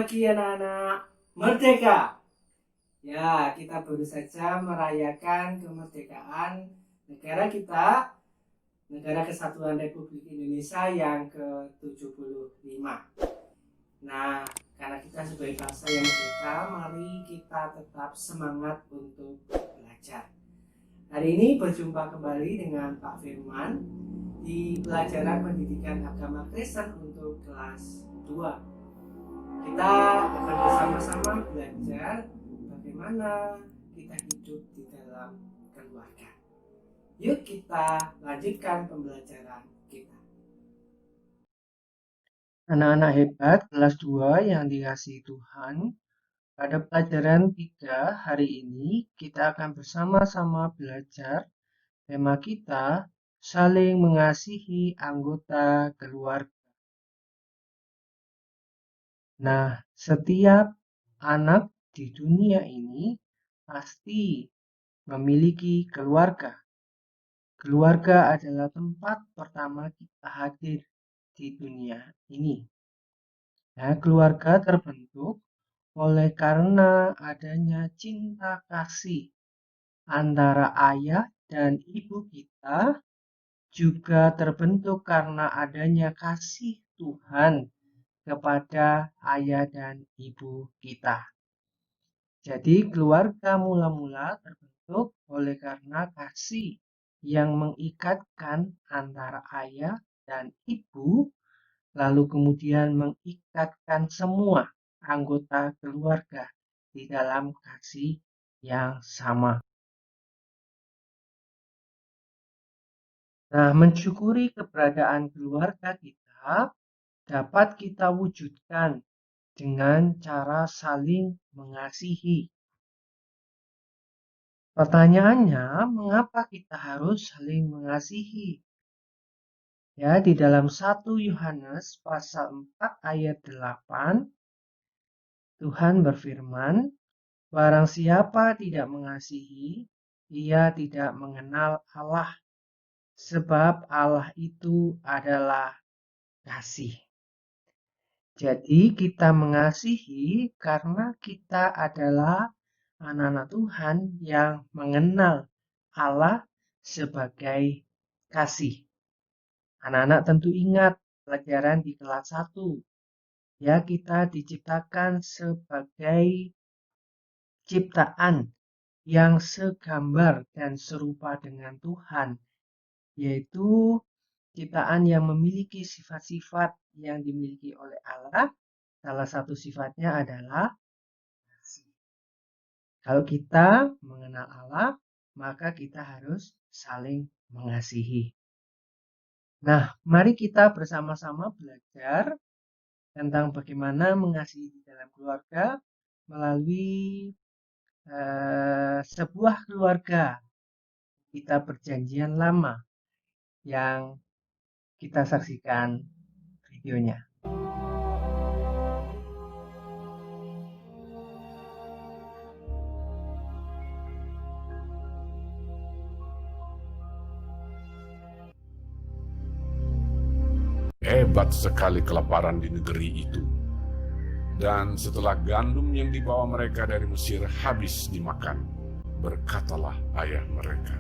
pagi anak-anak merdeka. Ya, kita baru saja merayakan kemerdekaan negara kita, Negara Kesatuan Republik Indonesia yang ke-75. Nah, karena kita sebagai bangsa yang merdeka, mari kita tetap semangat untuk belajar. Hari ini berjumpa kembali dengan Pak Firman di pelajaran pendidikan agama Kristen untuk kelas 2. Kita akan bersama-sama belajar bagaimana kita hidup di dalam keluarga. Yuk kita lanjutkan pembelajaran kita. Anak-anak hebat kelas 2 yang dikasihi Tuhan, pada pelajaran 3 hari ini kita akan bersama-sama belajar tema kita saling mengasihi anggota keluarga. Nah, setiap anak di dunia ini pasti memiliki keluarga. Keluarga adalah tempat pertama kita hadir di dunia ini. Nah, keluarga terbentuk oleh karena adanya cinta kasih antara ayah dan ibu kita, juga terbentuk karena adanya kasih Tuhan kepada ayah dan ibu kita. Jadi keluarga mula-mula terbentuk oleh karena kasih yang mengikatkan antara ayah dan ibu, lalu kemudian mengikatkan semua anggota keluarga di dalam kasih yang sama. Nah, mensyukuri keberadaan keluarga kita dapat kita wujudkan dengan cara saling mengasihi. Pertanyaannya, mengapa kita harus saling mengasihi? Ya, di dalam 1 Yohanes pasal 4 ayat 8, Tuhan berfirman, "Barang siapa tidak mengasihi, ia tidak mengenal Allah, sebab Allah itu adalah kasih." Jadi kita mengasihi karena kita adalah anak-anak Tuhan yang mengenal Allah sebagai kasih. Anak-anak tentu ingat pelajaran di kelas 1. Ya, kita diciptakan sebagai ciptaan yang segambar dan serupa dengan Tuhan, yaitu ciptaan yang memiliki sifat-sifat yang dimiliki oleh Allah. Salah satu sifatnya adalah kasih. Kalau kita mengenal Allah, maka kita harus saling mengasihi. Nah, mari kita bersama-sama belajar tentang bagaimana mengasihi di dalam keluarga melalui sebuah keluarga kita perjanjian lama yang kita saksikan videonya. Hebat sekali kelaparan di negeri itu. Dan setelah gandum yang dibawa mereka dari Mesir habis dimakan, berkatalah ayah mereka,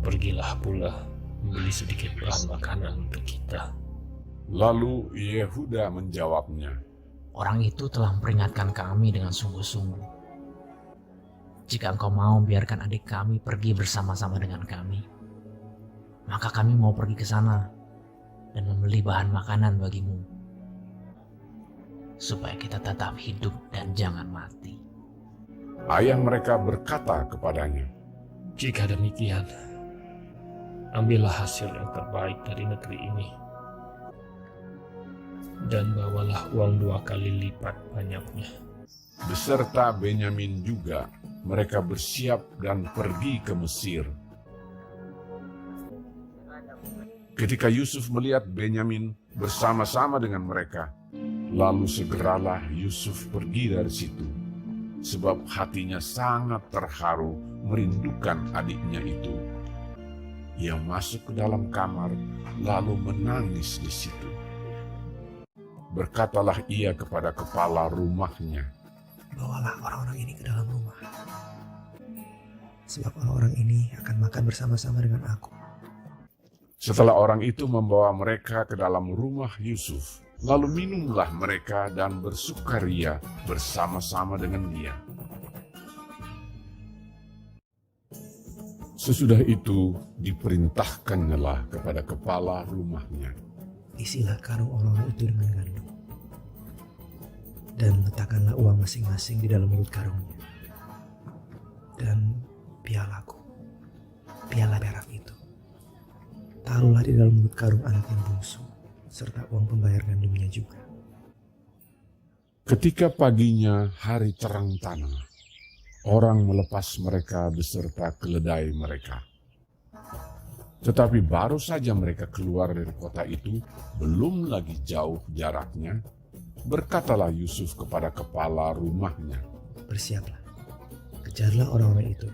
"Pergilah pula membeli sedikit bahan makanan untuk kita." Lalu Yehuda menjawabnya, "Orang itu telah memperingatkan kami dengan sungguh-sungguh. Jika engkau mau biarkan adik kami pergi bersama-sama dengan kami, maka kami mau pergi ke sana dan membeli bahan makanan bagimu, supaya kita tetap hidup dan jangan mati." Ayah mereka berkata kepadanya, "Jika demikian, ambillah hasil yang terbaik dari negeri ini, dan bawalah uang 2 kali lipat banyaknya." Beserta Benyamin juga, mereka bersiap dan pergi ke Mesir. Ketika Yusuf melihat Benyamin bersama-sama dengan mereka, lalu segeralah Yusuf pergi dari situ, sebab hatinya sangat terharu merindukan adiknya itu. Ia masuk ke dalam kamar lalu menangis di situ. berkatalah ia kepada kepala rumahnya, Bawalah orang-orang ini ke dalam rumah, sebab orang-orang ini akan makan bersama-sama dengan aku. Setelah orang itu membawa mereka ke dalam rumah Yusuf, lalu minumlah mereka dan bersukaria bersama-sama dengan dia. Sesudah itu diperintahkannyalah kepada kepala rumahnya, Isilah karung orang-orang itu dengan gandum, dan letakkanlah uang masing-masing di dalam mulut karungnya. Dan pialaku, piala perak itu, taruhlah di dalam mulut karung anak yang bungsu, serta uang pembayar gandumnya juga. Ketika paginya hari terang tanah, orang melepas mereka beserta keledai mereka. Tetapi baru saja mereka keluar dari kota itu, belum lagi jauh jaraknya, berkatalah Yusuf kepada kepala rumahnya, Bersiaplah, kejarlah orang-orang itu.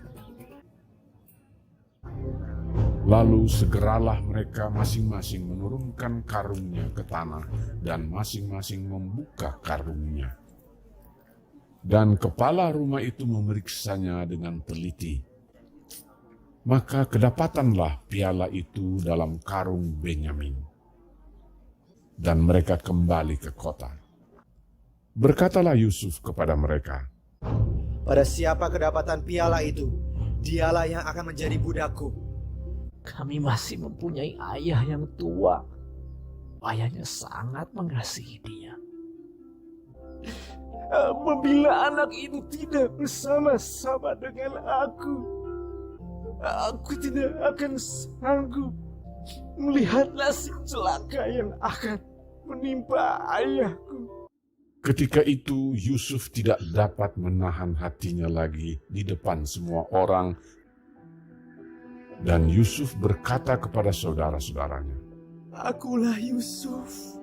Lalu segeralah mereka masing-masing menurunkan karungnya ke tanah dan masing-masing membuka karungnya. Dan kepala rumah itu memeriksanya dengan teliti. Maka kedapatanlah piala itu dalam karung Benyamin. Dan mereka kembali ke kota. Berkatalah Yusuf kepada mereka, Pada siapa kedapatan piala itu, dialah yang akan menjadi budakku. Kami masih mempunyai ayah yang tua. Ayahnya sangat mengasihi dia. Apabila anak itu tidak bersama-sama dengan aku tidak akan sanggup melihat nasib celaka yang akan menimpa ayahku. ketika itu Yusuf tidak dapat menahan hatinya lagi di depan semua orang. Dan Yusuf berkata kepada saudara-saudaranya, Akulah Yusuf,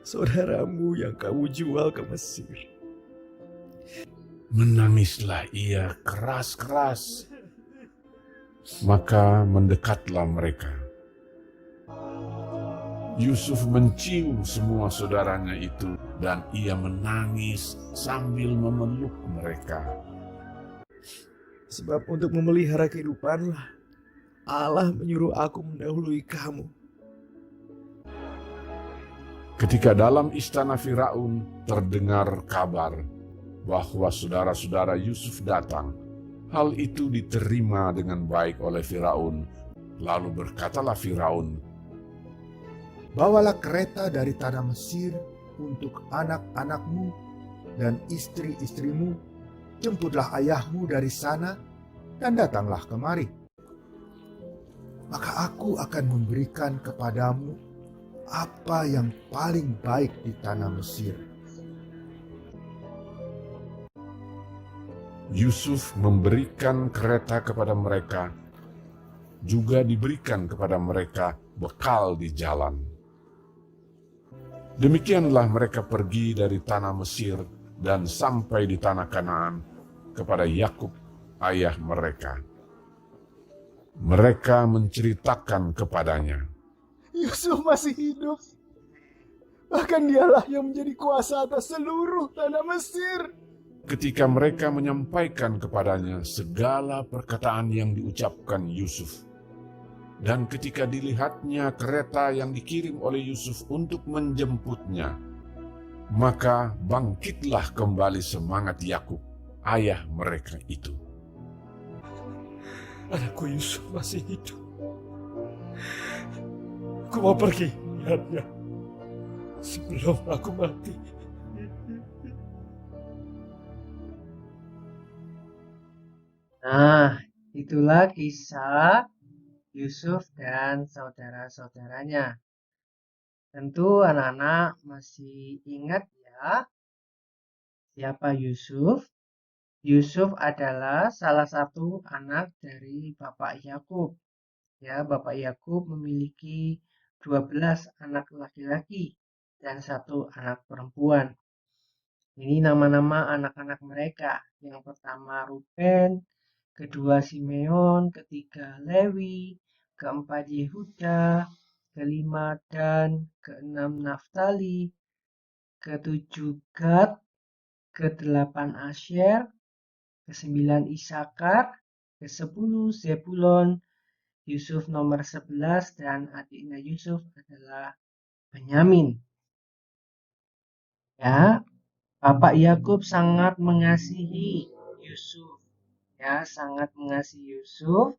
saudaramu yang kamu jual ke Mesir. menangislah ia keras-keras. Maka mendekatlah mereka. Yusuf mencium semua saudaranya itu dan ia menangis sambil memeluk mereka. Sebab untuk memelihara kehidupanlah Allah menyuruh aku mendahului kamu. Ketika dalam istana Firaun terdengar kabar bahwa saudara-saudara Yusuf datang, hal itu diterima dengan baik oleh Firaun. Lalu berkatalah Firaun, Bawalah kereta dari tanah Mesir untuk anak-anakmu dan istri-istrimu, jemputlah ayahmu dari sana dan datanglah kemari. Maka aku akan memberikan kepadamu apa yang paling baik di tanah Mesir. Yusuf memberikan kereta kepada mereka, juga diberikan kepada mereka bekal di jalan. Demikianlah mereka pergi dari tanah Mesir dan sampai di tanah Kanaan kepada Yakub ayah mereka. Mereka menceritakan kepadanya, Yusuf masih hidup. Bahkan dialah yang menjadi kuasa atas seluruh tanah Mesir. ketika mereka menyampaikan kepadanya segala perkataan yang diucapkan Yusuf. Dan ketika dilihatnya kereta yang dikirim oleh Yusuf untuk menjemputnya, maka bangkitlah kembali semangat Yakub, ayah mereka itu. Anakku Yusuf masih hidup. Aku mau pergi melihatnya sebelum aku mati. Nah, itulah kisah Yusuf dan saudara-saudaranya. Tentu anak-anak masih ingat ya, siapa Yusuf? Yusuf adalah salah satu anak dari Bapak Yakub. Ya, Bapak Yakub memiliki 12 anak laki-laki dan 1 anak perempuan. Ini nama-nama anak-anak mereka. Yang pertama Ruben, kedua Simeon, ketiga Lewi, keempat Yehuda, ke-5 Dan, ke-6 Naftali, ke-7 Gad, ke-8 Asyer, ke-9 Isakar, ke-10 Zebulon. Yusuf nomor 11 dan adiknya Yusuf adalah Benyamin. Ya, Bapak Yakub sangat mengasihi Yusuf. Ya, sangat mengasihi Yusuf.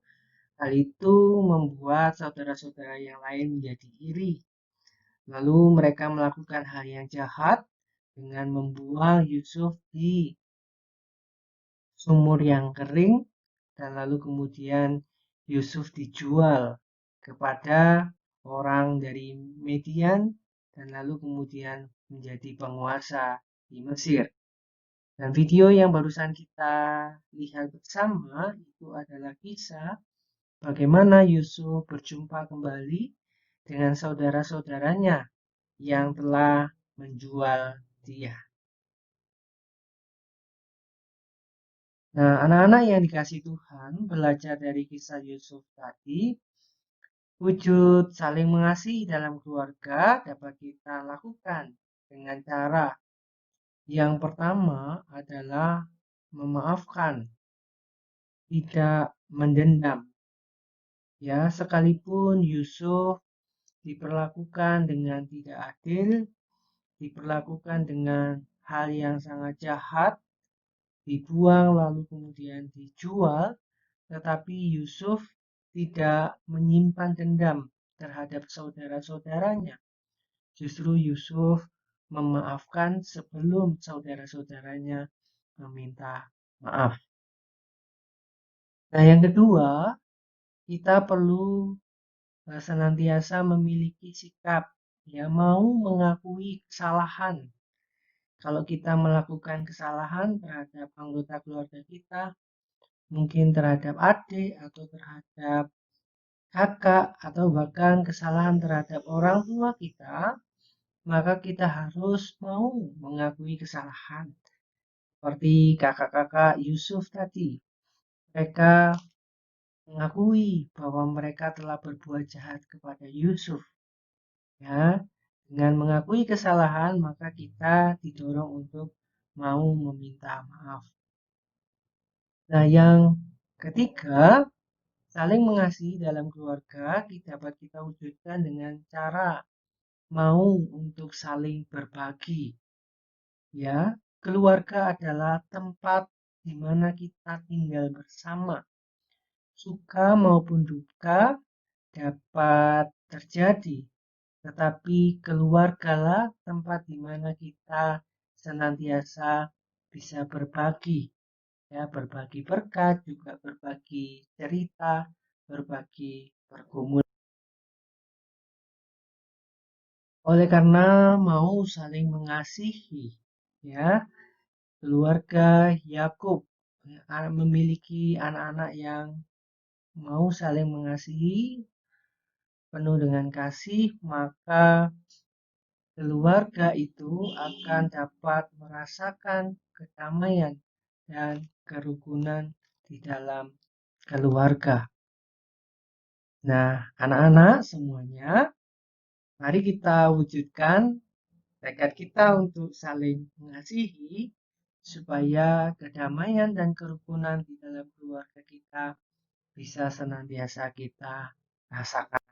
Hal itu membuat saudara-saudara yang lain menjadi iri. Lalu mereka melakukan hal yang jahat dengan membuang Yusuf di sumur yang kering, dan lalu kemudian Yusuf dijual kepada orang dari Median, dan lalu kemudian menjadi penguasa di Mesir. Dan video yang barusan kita lihat bersama itu adalah kisah bagaimana Yusuf berjumpa kembali dengan saudara-saudaranya yang telah menjual dia. Nah, anak-anak yang dikasih Tuhan, belajar dari kisah Yusuf tadi, wujud saling mengasihi dalam keluarga dapat kita lakukan dengan cara yang pertama adalah memaafkan, tidak mendendam. Ya, sekalipun Yusuf diperlakukan dengan tidak adil, diperlakukan dengan hal yang sangat jahat, dibuang lalu kemudian dijual, tetapi Yusuf tidak menyimpan dendam terhadap saudara-saudaranya. Justru Yusuf memaafkan sebelum saudara-saudaranya meminta maaf. Nah, yang kedua, kita perlu senantiasa memiliki sikap ya mau mengakui kesalahan. Kalau kita melakukan kesalahan terhadap anggota keluarga kita, mungkin terhadap adik atau terhadap kakak atau bahkan kesalahan terhadap orang tua kita, maka kita harus mau mengakui kesalahan. Seperti kakak-kakak Yusuf tadi, mereka mengakui bahwa mereka telah berbuat jahat kepada Yusuf. Ya, dengan mengakui kesalahan, maka kita didorong untuk mau meminta maaf. Nah, yang ketiga, saling mengasihi dalam keluarga dapat kita wujudkan dengan cara mau untuk saling berbagi. Ya, keluarga adalah tempat di mana kita tinggal bersama. Suka maupun duka dapat terjadi, tetapi keluargalah tempat di mana kita senantiasa bisa berbagi. Ya, berbagi berkat, juga berbagi cerita, berbagi pergumulan. Oleh karena mau saling mengasihi, ya, keluarga Yakub memiliki anak-anak yang mau saling mengasihi, penuh dengan kasih, maka keluarga itu akan dapat merasakan kedamaian dan kerukunan di dalam keluarga. Nah, anak-anak semuanya, mari kita wujudkan tekad kita untuk saling mengasihi supaya kedamaian dan kerukunan di dalam keluarga kita bisa senantiasa kita rasakan.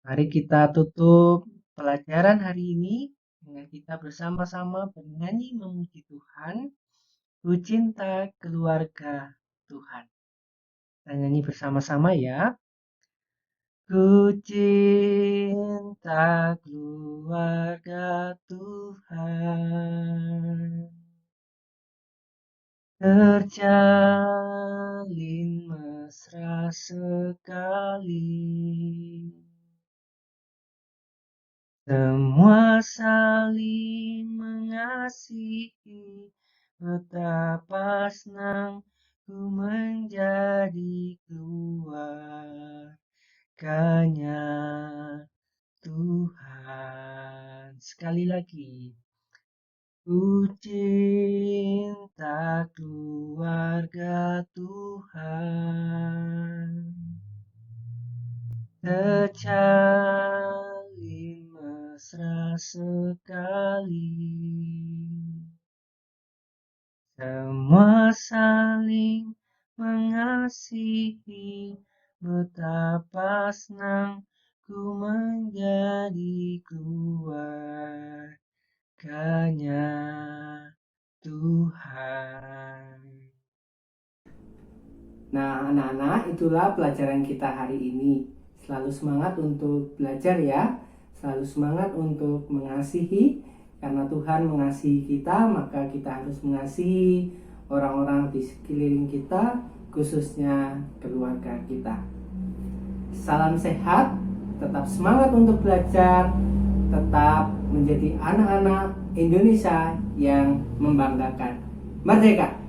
Mari kita tutup pelajaran hari ini dengan kita bersama-sama bernyanyi memuji Tuhan, ku cinta keluarga Tuhan. Kita nyanyi bersama-sama ya. Ku cinta keluarga Tuhan, terjalin mesra sekali. Semua saling mengasihi, betapa senang ku menjadi keluarganya Tuhan. Sekali lagi. Ku cinta keluarga Tuhan, terjalin mesra sekali. Semua saling mengasihi, betapa senang ku menjadi keluarganya Tuhan. Nah, anak-anak, itulah pelajaran kita hari ini. Selalu semangat untuk belajar ya. Selalu semangat untuk mengasihi. Karena Tuhan mengasihi kita, maka kita harus mengasihi orang-orang di sekeliling kita, khususnya keluarga kita. Salam sehat, tetap semangat untuk belajar, tetap menjadi anak-anak Indonesia yang membanggakan. Merdeka!